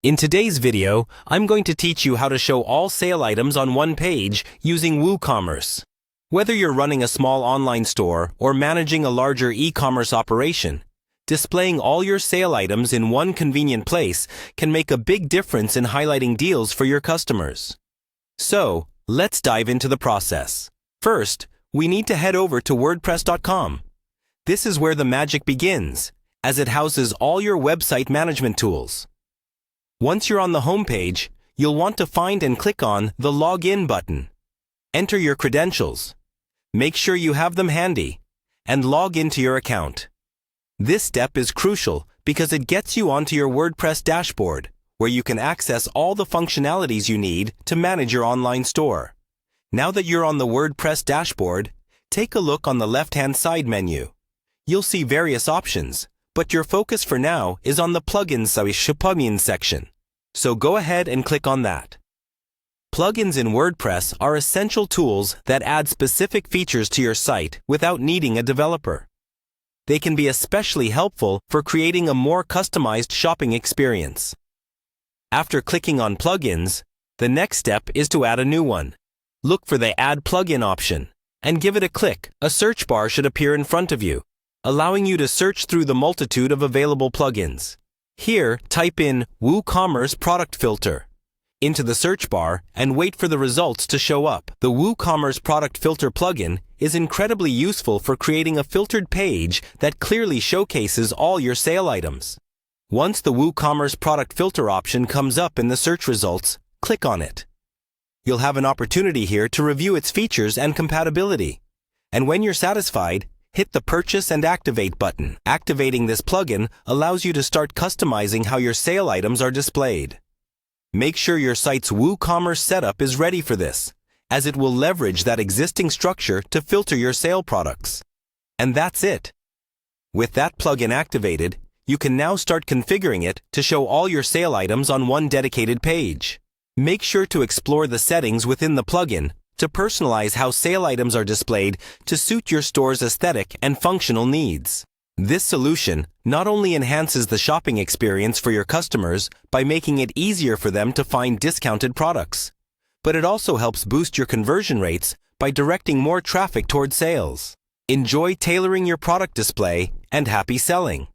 In today's video, I'm going to teach you how to show all sale items on one page using Woocommerce. Whether you're running a small online store or managing a larger e-commerce operation, displaying all your sale items in one convenient place can make a big difference in highlighting deals for your customers. So, let's dive into the process. First, we need to head over to WordPress.com. This is where the magic begins, as it houses all your website management tools. Once you're on the home page, you'll want to find and click on the Login button. Enter your credentials. Make sure you have them handy, and log into your account. This step is crucial because it gets you onto your WordPress dashboard, where you can access all the functionalities you need to manage your online store. Now that you're on the WordPress dashboard, take a look on the left-hand side menu. You'll see various options, but your focus for now is on the plugins section. So go ahead and click on that. Plugins in WordPress are essential tools that add specific features to your site without needing a developer. They can be especially helpful for creating a more customized shopping experience. After clicking on Plugins, the next step is to add a new one. Look for the Add Plugin option and give it a click. A search bar should appear in front of you, allowing you to search through the multitude of available plugins. Here, type in Woocommerce Product Filter into the search bar and wait for the results to show up. The Woocommerce Product Filter plugin is incredibly useful for creating a filtered page that clearly showcases all your sale items. Once the Woocommerce Product Filter option comes up in the search results, click on it. You'll have an opportunity here to review its features and compatibility. And when you're satisfied, hit the Purchase and Activate button. Activating this plugin allows you to start customizing how your sale items are displayed. Make sure your site's Woocommerce setup is ready for this, as it will leverage that existing structure to filter your sale products. And that's it. With that plugin activated, you can now start configuring it to show all your sale items on one dedicated page. Make sure to explore the settings within the plugin to personalize how sale items are displayed to suit your store's aesthetic and functional needs. This solution not only enhances the shopping experience for your customers by making it easier for them to find discounted products, but it also helps boost your conversion rates by directing more traffic toward sales. Enjoy tailoring your product display and happy selling!